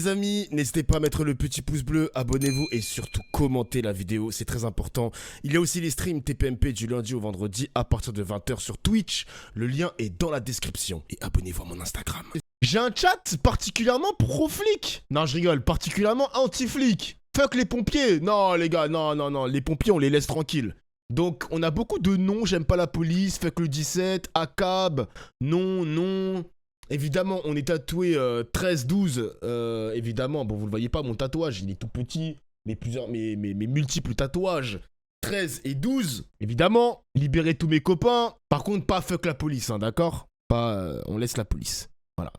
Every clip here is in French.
les amis, n'hésitez pas à mettre le petit pouce bleu, abonnez-vous et surtout commentez la vidéo, c'est très important. Il y a aussi les streams TPMP du lundi au vendredi à partir de 20 h sur Twitch. Le lien est dans la description et abonnez-vous à mon Instagram. J'ai un chat particulièrement pro-flic. Non, je rigole, particulièrement anti-flic. Fuck les pompiers. Non, les gars, non. Les pompiers, on les laisse tranquilles. Donc, on a beaucoup de noms. J'aime pas la police. Fuck le 17. ACAB. Non. Évidemment, on est tatoué 13-12. Évidemment, bon, vous le voyez pas, mon tatouage, il est tout petit. Mes multiples tatouages. 13 et 12. Évidemment, libérer tous mes copains. Par contre, pas fuck la police, hein, d'accord? Pas, on laisse la police. Voilà,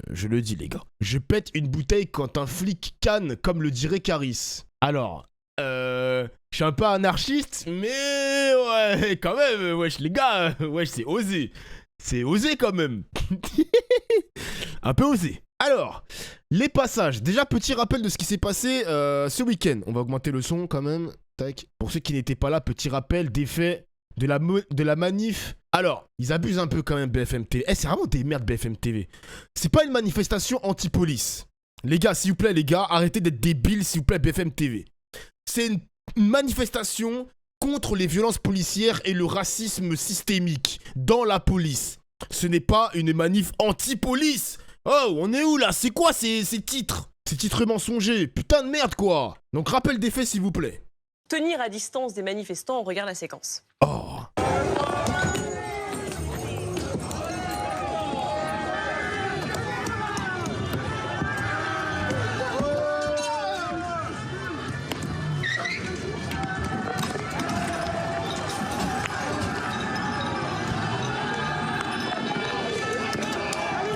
je le dis, les gars. Je pète une bouteille quand un flic canne, comme le dirait Caris. Alors, je suis un peu anarchiste, mais ouais, quand même, wesh, les gars, wesh, c'est osé. C'est osé quand même. Un peu osé. Alors, les passages. Déjà, petit rappel de ce qui s'est passé ce week-end. On va augmenter le son quand même. Tac. Pour ceux qui n'étaient pas là, petit rappel des faits de la manif. Alors, ils abusent un peu quand même BFM TV. Eh, c'est vraiment des merdes BFM TV. C'est pas une manifestation anti-police. Les gars, s'il vous plaît, les gars, arrêtez d'être débiles, s'il vous plaît, BFM TV. C'est une manifestation contre les violences policières et le racisme systémique dans la police. Ce n'est pas une manif anti-police. Oh, on est où là? C'est quoi ces titres? Ces titres mensongers. Putain de merde, quoi. Donc, rappel des faits, s'il vous plaît. Tenir à distance des manifestants, on regarde la séquence. Oh.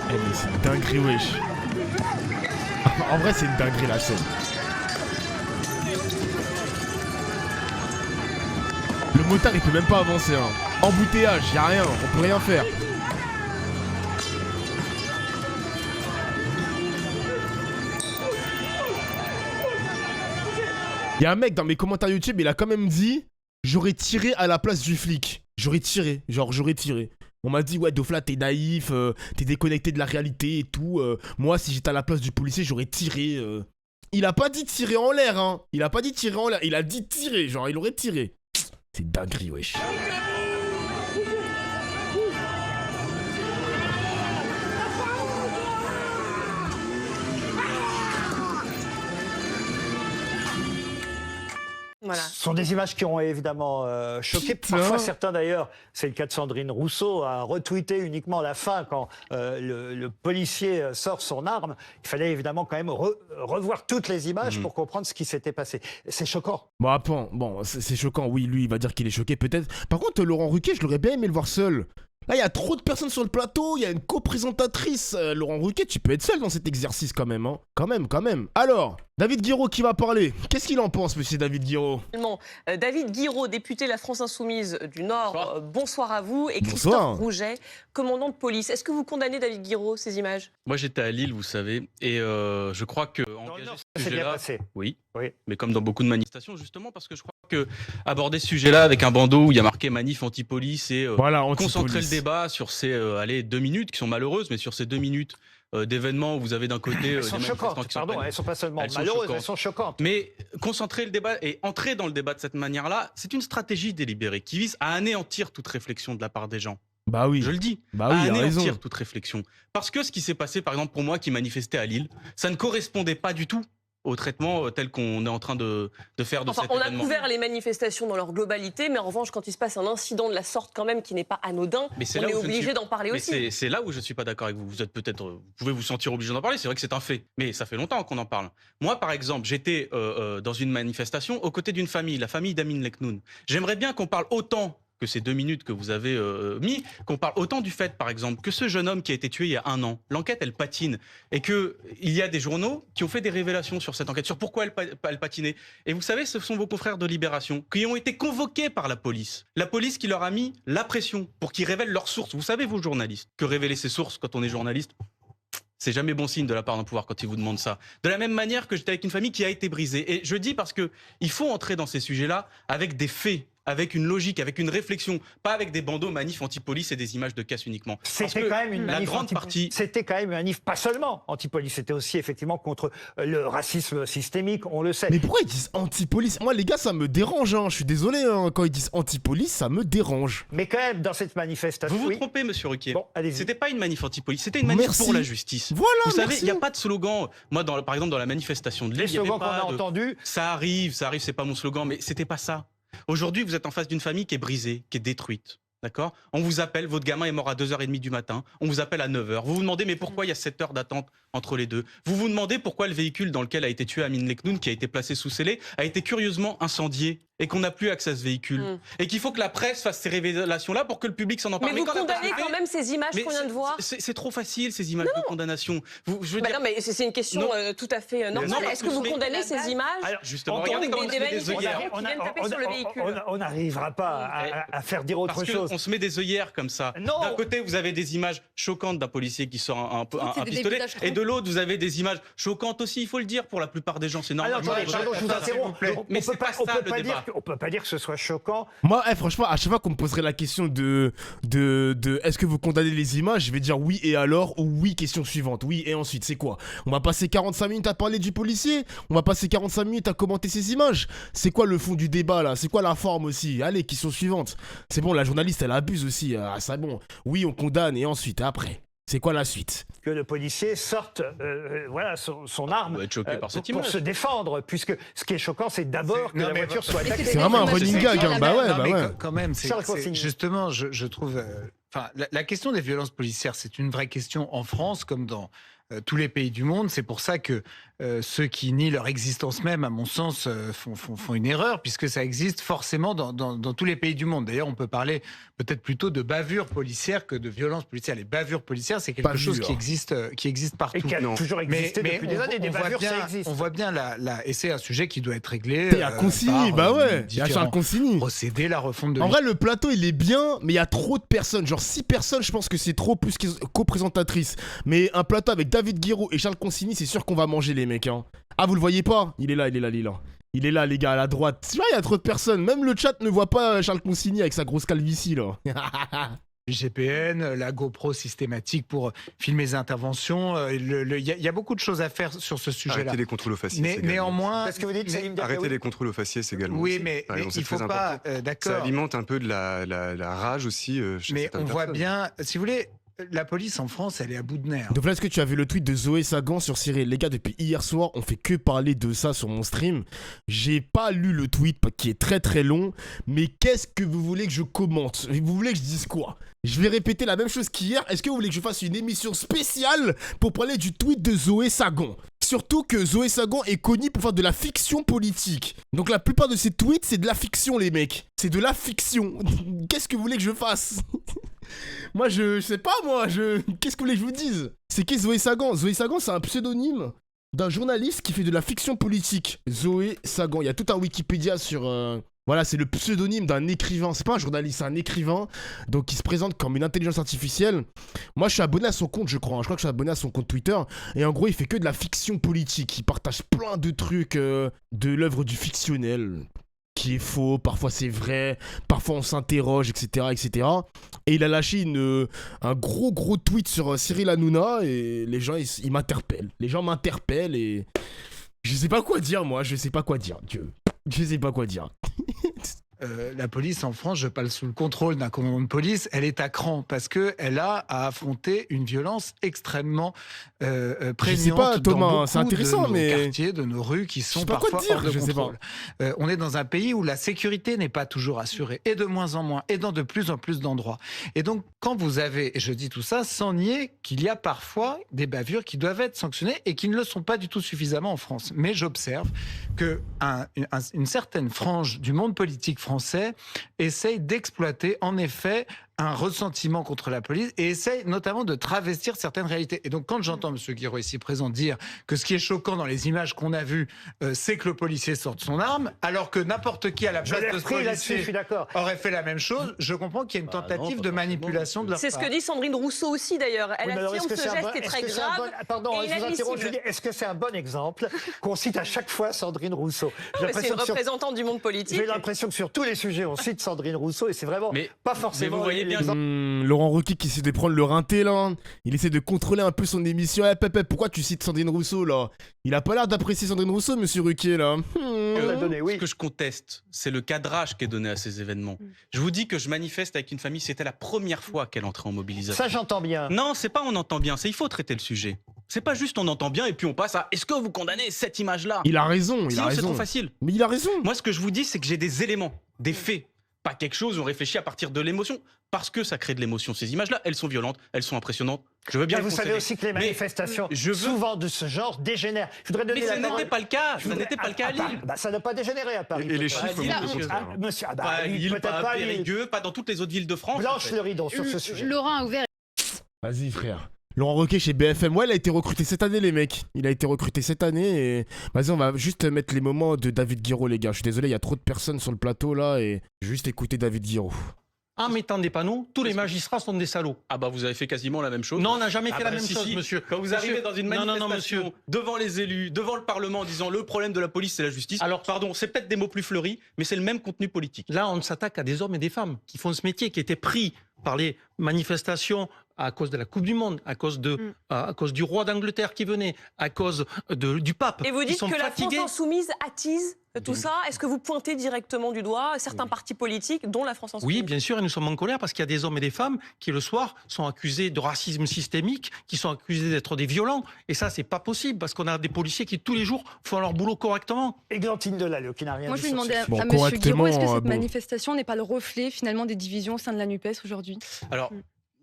Eh mais c'est une dinguerie, wesh. En vrai, c'est une dinguerie la scène. Le motard, il peut même pas avancer, hein. Embouteillage, y a rien, on peut rien faire. Y a un mec dans mes commentaires YouTube, il a quand même dit « J'aurais tiré à la place du flic. » J'aurais tiré, genre j'aurais tiré. On m'a dit « Ouais, Dofla, t'es naïf, t'es déconnecté de la réalité et tout. Moi, si j'étais à la place du policier, j'aurais tiré. » Il a pas dit tirer en l'air, hein. Il a pas dit tirer en l'air, il a dit tirer, genre il aurait tiré. C'est dinguerie, wesh. Voilà. Ce sont des images qui ont évidemment choqué. Putain. Parfois, certains d'ailleurs, c'est le cas de Sandrine Rousseau, a retweeté uniquement la fin quand le policier sort son arme. Il fallait évidemment quand même revoir toutes les images pour comprendre ce qui s'était passé. C'est choquant. Bon, c'est choquant, oui, lui, il va dire qu'il est choqué, peut-être. Par contre, Laurent Ruquier, je l'aurais bien aimé le voir seul. Là, il y a trop de personnes sur le plateau, il y a une co-présentatrice. Laurent Ruquier, tu peux être seul dans cet exercice quand même, hein. Quand même. Alors, David Guiraud qui va parler. Qu'est-ce qu'il en pense, monsieur David Guiraud? David Guiraud, député de la France Insoumise du Nord, bonsoir à vous. Et Bonsoir. Christophe Rouget, commandant de police. Est-ce que vous condamnez, David Guiraud, ces images? Moi, j'étais à Lille, vous savez, et je crois que Dans le engager Nord, ce ça s'est bien sujet-là, passé. oui, Oui. mais comme dans beaucoup de manifestations, justement, parce que je crois que aborder ce sujet-là avec un bandeau où il y a marqué manif anti-police et Voilà, concentrer le anti-police. débat sur ces 2 minutes qui sont malheureuses, mais sur ces 2 minutes d'événements où vous avez d'un côté Elles des sont manifestants choquantes, qui sont pardon, pleins. elles sont pas seulement Elles sont malheureuses, choquantes. elles sont choquantes. Mais concentrer le débat et entrer dans le débat de cette manière-là, c'est une stratégie délibérée qui vise à anéantir toute réflexion de la part des gens. Bah oui. Je le dis, Bah oui, à il a raison. anéantir toute réflexion. Parce que ce qui s'est passé, par exemple, pour moi qui manifestais à Lille, ça ne correspondait pas du tout au traitement tel qu'on est en train de faire de Enfin, cet on a événement. couvert les manifestations dans leur globalité, mais en revanche, quand il se passe un incident de la sorte quand même qui n'est pas anodin, Mais c'est on là est où je ne obligé suis- d'en parler Mais aussi. c'est là où je ne suis pas d'accord avec vous. Vous êtes peut-être, vous pouvez vous sentir obligé d'en parler. C'est vrai que c'est un fait, mais ça fait longtemps qu'on en parle. Moi, par exemple, j'étais dans une manifestation aux côtés d'une famille, la famille d'Amin Leknoun. J'aimerais bien qu'on parle autant que ces 2 minutes que vous avez mis, qu'on parle autant du fait, par exemple, que ce jeune homme qui a été tué il y a 1 an, l'enquête, elle patine. Et qu'il y a des journaux qui ont fait des révélations sur cette enquête, sur pourquoi elle patinait. Et vous savez, ce sont vos confrères de Libération qui ont été convoqués par la police. La police qui leur a mis la pression pour qu'ils révèlent leurs sources. Vous savez, vous, journalistes, que révéler ses sources quand on est journaliste, c'est jamais bon signe de la part d'un pouvoir quand il vous demande ça. De la même manière que j'étais avec une famille qui a été brisée. Et je dis parce que il faut entrer dans ces sujets-là avec des faits. avec une logique, avec une réflexion, pas avec des bandeaux manifs anti-police et des images de casse uniquement. C'était quand même une la manif grande partie. C'était quand même une manif, pas seulement anti-police, c'était aussi effectivement contre le racisme systémique, on le sait. Mais pourquoi ils disent anti-police? Moi, les gars, ça me dérange, hein. Je suis désolé, hein. Quand ils disent anti-police, ça me dérange. Mais quand même, dans cette manifestation... Vous vous trompez, monsieur Ruquier. Bon, allez-y. C'était pas une manif anti-police, c'était une manif pour la justice. Voilà, vous savez, merci. il n'y a pas de slogan. Moi, par exemple, dans la manifestation de Lille, Les il y avait slogans qu'on pas a de... entendus... Ça arrive, c'est pas mon slogan, mais c'était pas ça. Aujourd'hui, vous êtes en face d'une famille qui est brisée, qui est détruite. D'accord? On vous appelle, votre gamin est mort à 2h30 du matin, on vous appelle à 9h. Vous vous demandez, mais pourquoi il y a 7 heures d'attente entre les deux? Vous vous demandez pourquoi le véhicule dans lequel a été tué Amin Leknoun, qui a été placé sous scellé, a été curieusement incendié et qu'on n'a plus accès à ce véhicule. Et qu'il faut que la presse fasse ces révélations-là pour que le public s'en empare. Mais vous condamnez quand même ces images qu'on vient de voir? C'est trop facile, ces images de condamnation. Je veux dire... Non, mais c'est une question tout à fait normale. Est-ce que vous condamnez ces images? Alors, justement, regardez comment on se met des œillères. On n'arrivera pas à faire dire autre chose. On se met des œillères comme ça. D'un côté, vous avez des images choquantes d'un policier qui sort un pistolet, et de l'autre, vous avez des images choquantes aussi, il faut le dire, pour la plupart des gens, c'est normal. Alors, pardon, je vous interromps. Mais c'est pas ça le débat. On peut pas dire que ce soit choquant. Moi, franchement, à chaque fois qu'on me poserait la question de est-ce que vous condamnez les images, je vais dire oui et alors, ou oui, question suivante, oui et ensuite, c'est quoi? On va passer 45 minutes à parler du policier? On va passer 45 minutes à commenter ces images? C'est quoi le fond du débat là? C'est quoi la forme aussi? Allez, question suivante. C'est bon, la journaliste, elle abuse aussi. Ah, c'est bon. Oui, on condamne et ensuite, après. C'est quoi la suite? Que le policier sorte voilà, son arme être choqué par cette pour image. se défendre, puisque ce qui est choquant, c'est d'abord que la voiture soit attaquée. C'est vraiment un running gag, hein. Bah ouais, Non, bah mais ouais. quand même, Charles Consigny. justement, je trouve... Enfin, la question des violences policières, c'est une vraie question en France, comme dans tous les pays du monde. C'est pour ça que ceux qui nient leur existence même, à mon sens, font une erreur, puisque ça existe forcément dans tous les pays du monde. D'ailleurs, on peut parler peut-être plutôt de bavures policières que de violences policières. Les bavures policières, c'est quelque chose qui existe partout. Et qui a toujours existé depuis des années. Des bavures, ça existe. On voit bien, et c'est un sujet qui doit être réglé. Il y a Consigny, bah ouais. Il y a Charles Consigny. Procéder, la refonte de... En vrai, le plateau, il est bien, mais il y a trop de personnes. Genre 6 personnes, je pense que c'est trop plus co-présentatrice. Mais un plateau avec David Guiraud et Charles Consigny, c'est sûr qu'on va manger les mecs, hein. Ah, vous le voyez pas? Il est là. Il est là, les gars, à la droite. Tu vois, il y a trop de personnes. Même le chat ne voit pas Charles Consigny avec sa grosse calvitie, là. Le GPN, la GoPro systématique pour filmer les interventions. Il y a beaucoup de choses à faire sur ce sujet-là. Arrêter les contrôles aux faciès. Néanmoins... Qu'est-ce que vous dites, Salim Diabaoui? Arrêter les contrôles aux faciès également. Oui, aussi. mais Par exemple, il ne faut très pas... important. D'accord. Ça alimente un peu de la rage aussi chez Mais certaines on voit personnes. bien... Si vous voulez, la police en France, elle est à bout de nerfs. Donc là, est-ce que tu as vu le tweet de Zoé Sagan sur Cyril? Les gars, depuis hier soir, on fait que parler de ça sur mon stream. J'ai pas lu le tweet qui est très très long, mais qu'est-ce que vous voulez que je commente? Vous voulez que je dise quoi? Je vais répéter la même chose qu'hier. Est-ce que vous voulez que je fasse une émission spéciale pour parler du tweet de Zoé Sagan? Surtout que Zoé Sagan est connue pour faire de la fiction politique. Donc la plupart de ses tweets, c'est de la fiction, les mecs. C'est de la fiction. Qu'est-ce que vous voulez que je fasse? Moi, je sais pas, moi. Qu'est-ce que vous voulez que je vous dise? C'est qui Zoé Sagan? Zoé Sagan, c'est un pseudonyme d'un journaliste qui fait de la fiction politique. Zoé Sagan. Il y a tout un Wikipédia sur... Voilà, c'est le pseudonyme d'un écrivain. C'est pas un journaliste, c'est un écrivain. Donc, il se présente comme une intelligence artificielle. Moi, je suis abonné à son compte, je crois. Je crois que je suis abonné à son compte Twitter. Et en gros, il fait que de la fiction politique. Il partage plein de trucs de l'œuvre du fictionnel. Qui est faux, parfois c'est vrai, parfois on s'interroge, etc., etc. Et il a lâché un gros tweet sur Cyril Hanouna et les gens, ils m'interpellent. Les gens m'interpellent et... Je sais pas quoi dire, moi, je sais pas quoi dire, Dieu. Je sais pas quoi dire. La police en France, je parle sous le contrôle d'un commandant de police, elle est à cran parce qu'elle a à affronter une violence extrêmement prégnante pas, Thomas, dans beaucoup c'est intéressant, de nos mais... quartiers, de nos rues qui sont parfois hors de contrôle. On est dans un pays où la sécurité n'est pas toujours assurée, et de moins en moins, et dans de plus en plus d'endroits. Et donc, quand vous avez, et je dis tout ça sans nier qu'il y a parfois des bavures qui doivent être sanctionnées et qui ne le sont pas du tout suffisamment en France. Mais j'observe qu'une certaine frange du monde politique français essaye d'exploiter en effet un ressentiment contre la police et essaye notamment de travestir certaines réalités. Et donc quand j'entends M. Guiraud ici présent dire que ce qui est choquant dans les images qu'on a vues, c'est que le policier sorte son arme, alors que n'importe qui à la place de ce policier je suis d'accord. aurait fait la même chose, je comprends qu'il y a une tentative non, de pas manipulation de leur C'est ce part. que dit Sandrine Rousseau aussi d'ailleurs. Elle Oui, mais alors, affirme que ce geste est très grave. Pardon, et je vous interromps, inadmissible. est-ce que c'est un bon exemple qu'on cite à chaque fois Sandrine Rousseau? J'ai Ouais, c'est une l'impression que sur- représentante du monde politique. j'ai l'impression que sur tous les sujets, on cite Sandrine Rousseau et c'est vraiment Mais- pas mais forcément. vous voyez bien, Laurent Ruquier qui essaie de prendre le rinté là. Il essaie de contrôler un peu son émission. Eh, Pépé, pourquoi tu cites Sandrine Rousseau là? Il a pas l'air d'apprécier Sandrine Rousseau, monsieur Ruquier là. On l'a donné, oui. Ce que je conteste, c'est le cadrage qui est donné à ces événements. Je vous dis que je manifeste avec une famille, c'était la première fois qu'elle entrait en mobilisation. Ça, j'entends bien. Non, c'est pas on entend bien, c'est il faut traiter le sujet. C'est pas juste on entend bien et puis on passe à est-ce que vous condamnez cette image-là? Il a raison, il a Sinon c'est raison. trop facile. Mais il a raison. Moi ce que je vous dis c'est que j'ai des éléments, des faits, pas quelque chose où on réfléchit à partir de l'émotion, parce que ça crée de l'émotion. Ces images-là, elles sont violentes, elles sont impressionnantes. Je veux bien Mais le vous savez concéder. aussi que les Mais manifestations, je veux- souvent de ce genre, dégénèrent. Je voudrais donner Mais la ça parole. n'était pas le cas, Je ça voudrais- n'était pas le cas à Paris. Lille. Bah, ça n'a pas dégénéré à Paris. Et les peut-être. chiffres Lille, montrent le monsieur. contraire. Monsieur, ah bah, Pas à Lille, Lille, peut-être pas à pas à Lille. Périgueux, pas dans toutes les autres villes de France. en Blanche fait. Fleury, donc, sur ce sujet. Laurent a ouvert. Vas-y, frère. Laurent Ruquier chez BFM. Ouais, il a été recruté cette année, les mecs. Il a été recruté cette année et. Vas-y, on va juste mettre les moments de David Guiraud, les gars. Je suis désolé, il y a trop de personnes sur le plateau là et. Juste écouter David Guiraud. En mettant des panneaux, tous les magistrats sont des salauds. Ah bah vous avez fait quasiment la même chose. Non, on n'a jamais Ah fait bah la même si, chose, si. monsieur. Quand vous Monsieur- arrivez dans une Non, manifestation, non, non, monsieur. devant les élus, devant le Parlement, en disant le problème de la police, c'est la justice. Alors- pardon, c'est peut-être des mots plus fleuris, mais c'est le même contenu politique. Là, on s'attaque à des hommes et des femmes qui font ce métier, qui étaient pris par les manifestations à cause de la Coupe du Monde, à cause du roi d'Angleterre qui venait, à cause du pape. Et vous Ils dites sont que la fatigués. France Insoumise attise tout ça. Est-ce que vous pointez directement du doigt certains partis politiques, dont la France Insoumise? Oui, bien sûr, et nous sommes en colère parce qu'il y a des hommes et des femmes qui, le soir, sont accusés de racisme systémique, qui sont accusés d'être des violents. Et ça, c'est pas possible parce qu'on a des policiers qui, tous les jours, font leur boulot correctement. Églantine Delalleux, qui n'a rien Moi, dit je lui sur ce demandais sujet. à Bon, M. Guiraud, est-ce que correctement, cette bon. manifestation n'est pas le reflet finalement des divisions au sein de la NUPES aujourd'hui? Alors,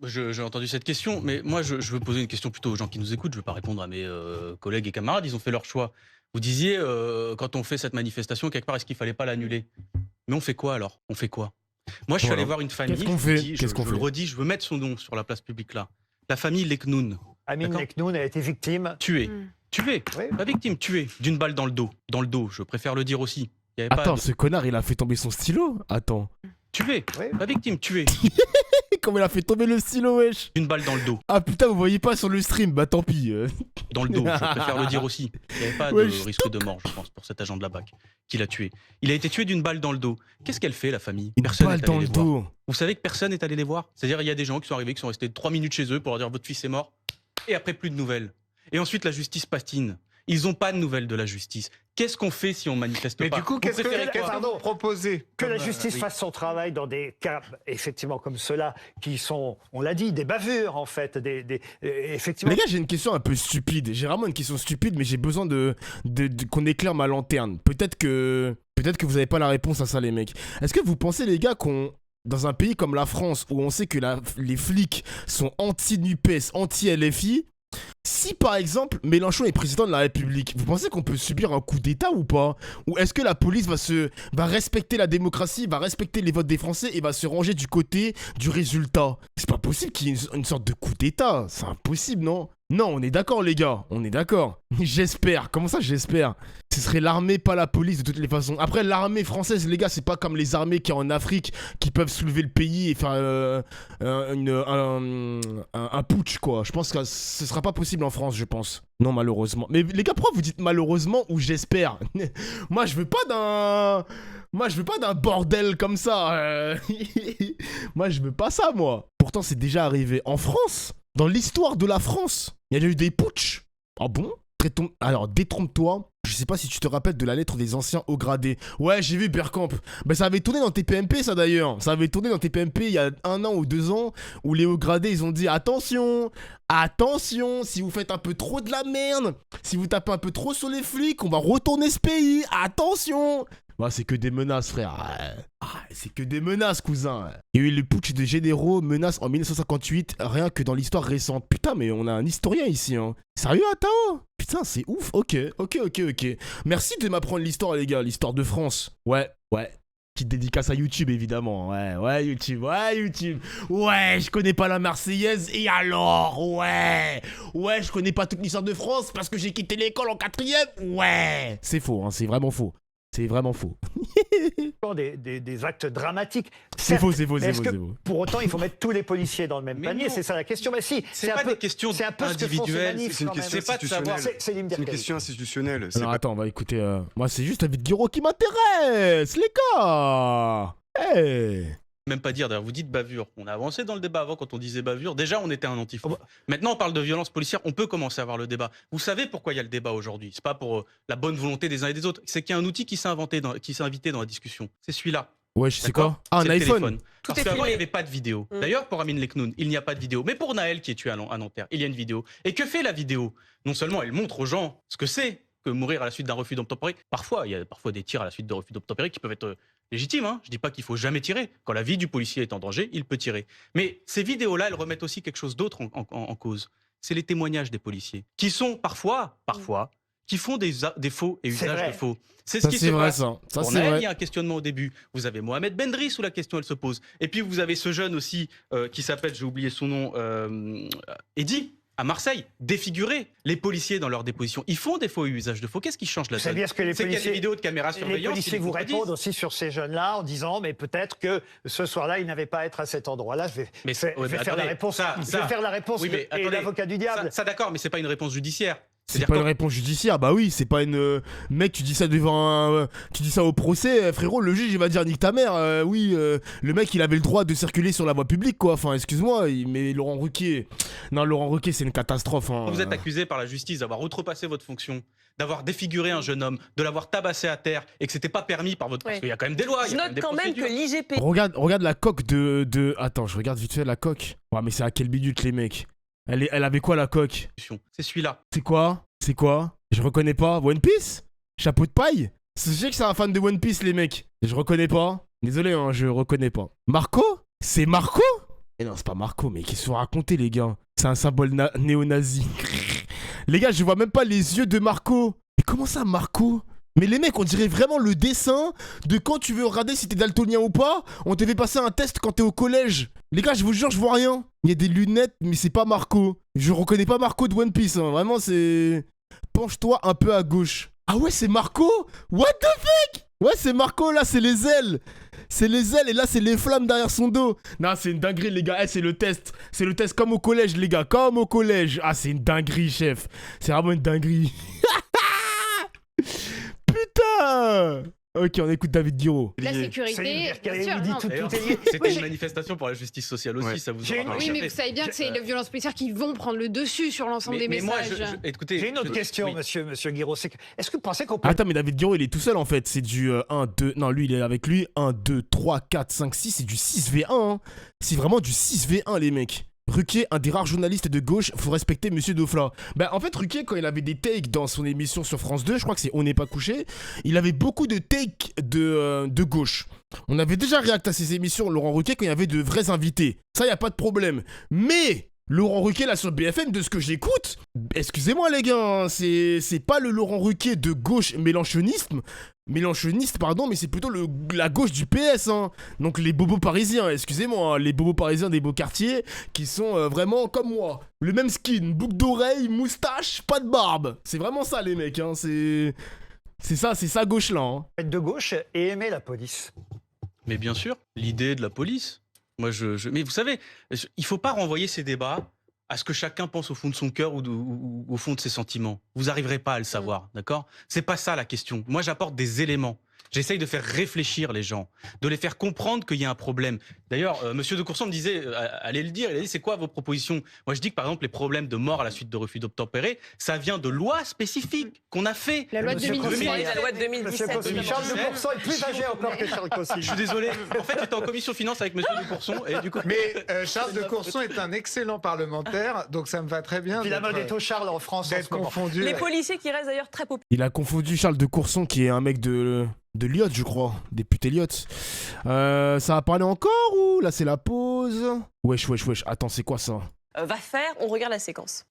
j'ai entendu cette question, mais moi, je veux poser une question plutôt aux gens qui nous écoutent. Je ne veux pas répondre à mes collègues et camarades. Ils ont fait leur choix. Vous disiez, quand on fait cette manifestation, quelque part, est-ce qu'il ne fallait pas l'annuler? Mais on fait quoi alors? On fait quoi? Moi, je suis Voilà. allé voir une famille. Qu'est-ce qu'on je vous fait dis, Qu'est-ce qu'on je le fait redis, je veux mettre son nom sur la place publique là. La famille Leknoun, Amine D'accord. Leknoun a été victime. tuée. Tuée. Oui. La victime tuée d'une balle dans le dos. Dans le dos, je préfère le dire aussi. Il y avait Attends, pas ce connard, il a fait tomber son stylo? Attends. tuée. Oui. La victime tuée Comment il a fait tomber le stylo, wesh? d'une balle dans le dos. Ah putain, vous voyez pas sur le stream? Bah tant pis. Dans le dos, je préfère le dire aussi. Il n'y avait pas Ouais, de je risque de mort, je pense, pour cet agent de la BAC qui l'a tué. Il a été tué d'une balle dans le dos. Qu'est-ce qu'elle fait, la famille? Une Personne balle n'est dans allé le les voir. dos. Vous savez que personne n'est allé les voir? C'est-à-dire, il y a des gens qui sont arrivés, qui sont restés 3 minutes chez eux pour leur dire votre fils est mort, et après plus de nouvelles. Et ensuite, la justice patine. Ils n'ont pas de nouvelles de la justice. Qu'est-ce qu'on fait si on manifeste Mais pas? du coup, Vous qu'est-ce préférez que quoi pardon, vous proposez Que la comme, justice oui. fasse son travail dans des cas, effectivement, comme ceux-là, qui sont, on l'a dit, des bavures, en fait. Effectivement. Les gars, j'ai une question un peu stupide. J'ai vraiment une question stupide, mais j'ai besoin de qu'on éclaire ma lanterne. Peut-être que vous avez pas la réponse à ça, les mecs. Est-ce que vous pensez, les gars, dans un pays comme la France, où on sait que les flics sont anti-NUPES, anti-LFI, si par exemple Mélenchon est président de la République, vous pensez qu'on peut subir un coup d'État ou pas? Ou est-ce que la police va respecter la démocratie, va respecter les votes des Français et va se ranger du côté du résultat? C'est pas possible qu'il y ait une sorte de coup d'État, c'est impossible, non? Non, on est d'accord, les gars, on est d'accord. J'espère. Comment ça, j'espère? Ce serait l'armée, pas la police, de toutes les façons. Après, l'armée française, les gars, c'est pas comme les armées qui y a en Afrique qui peuvent soulever le pays et faire un putsch, quoi. Je pense que ce sera pas possible en France, je pense. Non, malheureusement. Mais les gars, pourquoi vous dites malheureusement ou j'espère? Moi, je veux pas d'un bordel comme ça. Moi, je veux pas ça, moi. Pourtant, c'est déjà arrivé en France. Dans l'histoire de la France, il y a déjà eu des putschs. Ah bon? Alors, détrompe-toi. Je sais pas si tu te rappelles de la lettre des anciens hauts gradés. Ouais, j'ai vu Berkamp. Ben, ça avait tourné dans TPMP, ça d'ailleurs. Ça avait tourné dans TPMP il y a 1 an ou 2 ans, où les hauts gradés, ils ont dit attention, attention, si vous faites un peu trop de la merde, si vous tapez un peu trop sur les flics, on va retourner ce pays. Attention. Bah, c'est que des menaces, frère. C'est que des menaces, cousin. Il y a eu le putsch de généraux, menaces en 1958, rien que dans l'histoire récente. Putain, mais on a un historien ici, hein. Sérieux, Atao? Putain, c'est ouf. Ok. Merci de m'apprendre l'histoire, les gars, l'histoire de France. Ouais. Petite dédicace à YouTube, évidemment. Ouais, YouTube. Ouais, je connais pas la Marseillaise, et alors? Ouais, je connais pas toute l'histoire de France parce que j'ai quitté l'école en 4e. Ouais, c'est faux, hein, c'est vraiment faux. C'est vraiment faux. Des actes dramatiques. C'est faux, Mais est-ce que pour autant, il faut mettre tous les policiers dans le même Mais panier? non. C'est ça la question. Mais si, C'est pas des questions c'est un peu ce que font ces individuelles, manifs, c'est une quand même. question C'est pas de savoir. institutionnelle. C'est C'est une question institutionnelle. C'est Alors pas- attends, on va écouter. Moi, c'est juste David Guiraud qui m'intéresse, les gars. Hey. Même pas dire, d'ailleurs, vous dites bavure. On a avancé dans le débat avant quand on disait bavure. Déjà, on était un anti-fou. Maintenant, on parle de violence policière. On peut commencer à avoir le débat. Vous savez pourquoi il y a le débat aujourd'hui? C'est pas pour la bonne volonté des uns et des autres. C'est qu'il y a un outil qui s'est invité dans la discussion. C'est celui-là. Ouais, je sais D'accord. quoi? Ah, un C'est le iPhone. téléphone. Tout Parce est qu'avant, il filmé. n'y avait pas de vidéo. D'ailleurs, pour Amin Leknoun, il n'y a pas de vidéo. Mais pour Naël, qui est tué à Nanterre, il y a une vidéo. Et que fait la vidéo? Non seulement elle montre aux gens ce que c'est que mourir à la suite d'un refus d'obtempérer. Parfois, il y a des tirs à la suite de refus d'obtempérer qui peuvent être légitimes. Hein. Je dis pas qu'il faut jamais tirer. Quand la vie du policier est en danger, il peut tirer. Mais ces vidéos-là, elles remettent aussi quelque chose d'autre en cause. C'est les témoignages des policiers, qui sont parfois, qui font des faux et C'est usage vrai. de faux. C'est ce Ça, qui c'est se vrai, passe. ça. Ça, Pour c'est Naël, vrai. il y a un questionnement au début. Vous avez Mohamed Bendris où la question elle se pose. Et puis vous avez ce jeune aussi qui s'appelle, j'ai oublié son nom, Eddy, à Marseille, défiguré. Les policiers dans leur déposition, ils font des faux et usage de faux. Qu'est-ce qui change la C'est donne? bien ce que les C'est qu'il y a des policiers, vidéos de caméras les surveillance. policiers qui vous contredisent. répondent aussi sur ces jeunes-là en disant mais peut-être que ce soir-là, ils n'avaient pas à être à cet endroit-là. Je vais, Mais je vais ouais, mais faire la attendez, réponse. ça- Je vais faire la réponse Oui, mais et attendez, l'avocat du diable. Ça d'accord, mais c'est pas une réponse judiciaire. C'est C'est-à-dire pas une quand- réponse judiciaire, bah oui, c'est pas une. Mec, tu dis ça devant un. Tu dis ça au procès, frérot, le juge il va dire nique ta mère. Oui, le mec il avait le droit de circuler sur la voie publique, quoi. Enfin, excuse-moi, mais Laurent Ruquier. Non, Laurent Ruquier, c'est une catastrophe. Hein. Quand vous êtes accusé par la justice d'avoir outrepassé votre fonction, d'avoir défiguré un jeune homme, de l'avoir tabassé à terre et que c'était pas permis par votre. Parce Ouais. qu'il y a quand même des lois. il Je y a note des quand même que procédures. l'IGP. Regarde la coque de. Attends, je regarde vite fait la coque. Ouais, mais c'est à quelle minute, les mecs? Elle avait quoi la coque? C'est celui-là. C'est quoi? Je reconnais pas. One Piece? Chapeau de paille? Je sais que c'est un fan de One Piece, les mecs. Je reconnais pas. Désolé, hein, je reconnais pas. Marco? C'est Marco? Eh non, c'est pas Marco, mais qu'est-ce que vous racontez, les gars? C'est un symbole néo-nazi. Les gars, je vois même pas les yeux de Marco. Mais comment ça, Marco? Mais les mecs, on dirait vraiment le dessin de quand tu veux regarder si t'es daltonien ou pas. On te fait passer un test quand t'es au collège. Les gars, je vous jure, je vois rien. Il y a des lunettes, mais c'est pas Marco. Je reconnais pas Marco de One Piece. Hein. Vraiment, c'est... Penche-toi un peu à gauche. Ah ouais, c'est Marco? What the fuck? Ouais, c'est Marco, là, c'est les ailes. C'est les ailes et là, c'est les flammes derrière son dos. Non, c'est une dinguerie, les gars. Eh, c'est le test. C'est le test comme au collège, les gars. Comme au collège. Ah, c'est une dinguerie, chef. C'est vraiment une dinguerie. Putain! Ok, on écoute David Guiraud. La C'est sécurité, une- bien sûr, il dit non. tout D'ailleurs, est lié. c'était Oui, une j'ai- manifestation pour la justice sociale aussi, Ouais. ça vous J'ai aura une- pas Oui, mais échappé. vous savez bien que c'est les violences policières qui vont prendre le dessus sur l'ensemble des Mais moi, messages. écoutez, J'ai une autre question, oui. monsieur Guiraud. Est-ce que vous pensez qu'on peut... Attends, mais David Guiraud, il est tout seul en fait. C'est du 1, 2. Non, lui, il est avec lui. 1, 2, 3, 4, 5, 6. C'est du 6v1. Hein. C'est vraiment du 6v1, les mecs. Ruquier, un des rares journalistes de gauche, faut respecter Monsieur Dofla. Bah en fait Ruquier, quand il avait des takes dans son émission sur France 2, je crois que c'est On n'est pas couché, il avait beaucoup de takes de gauche. On avait déjà réacté à ses émissions, Laurent Ruquier, quand il y avait de vrais invités. Ça, y a pas de problème. Mais Laurent Ruquier là sur BFM, de ce que j'écoute, excusez-moi les gars, hein, c'est pas le Laurent Ruquier de gauche mélanchoniste, pardon, mais c'est plutôt la gauche du PS, hein. Donc les bobos parisiens, excusez-moi, hein, les bobos parisiens des beaux quartiers qui sont vraiment comme moi. Le même skin, boucle d'oreille, moustache, pas de barbe. C'est vraiment ça les mecs, hein, c'est ça gauche là. Hein. être de gauche et aimer la police? Mais bien sûr, l'idée de la police. Moi, mais vous savez, il faut pas renvoyer ces débats à ce que chacun pense au fond de son cœur ou au fond de ses sentiments. Vous n'arriverez pas à le savoir, d'accord? C'est pas ça la question. Moi, j'apporte des éléments. J'essaye de faire réfléchir les gens, de les faire comprendre qu'il y a un problème. D'ailleurs, Monsieur de Courson me disait, allez le dire, il a dit, c'est quoi vos propositions? Moi, je dis que par exemple, les problèmes de mort à la suite de refus d'obtempérer, ça vient de lois spécifiques qu'on a fait. La loi de Monsieur 2017. Oui, la loi de Monsieur 2017. Cossy, Charles de Courson est plus âgé encore que Charles Cossy. Je suis désolé. En fait, j'étais en commission finance avec Monsieur de Courson et du coup. Mais Charles de Courson est un excellent parlementaire, donc ça me va très bien Puis la mode est au Charles en France en d'être ce moment. confondu. Les policiers qui restent d'ailleurs très populaires. Il a confondu Charles de Courson qui est un mec de Lyotte, je crois, député Lyotte. Ça va parler encore ou là c'est la pause? Wesh, attends, c'est quoi ça? Va faire, on regarde la séquence.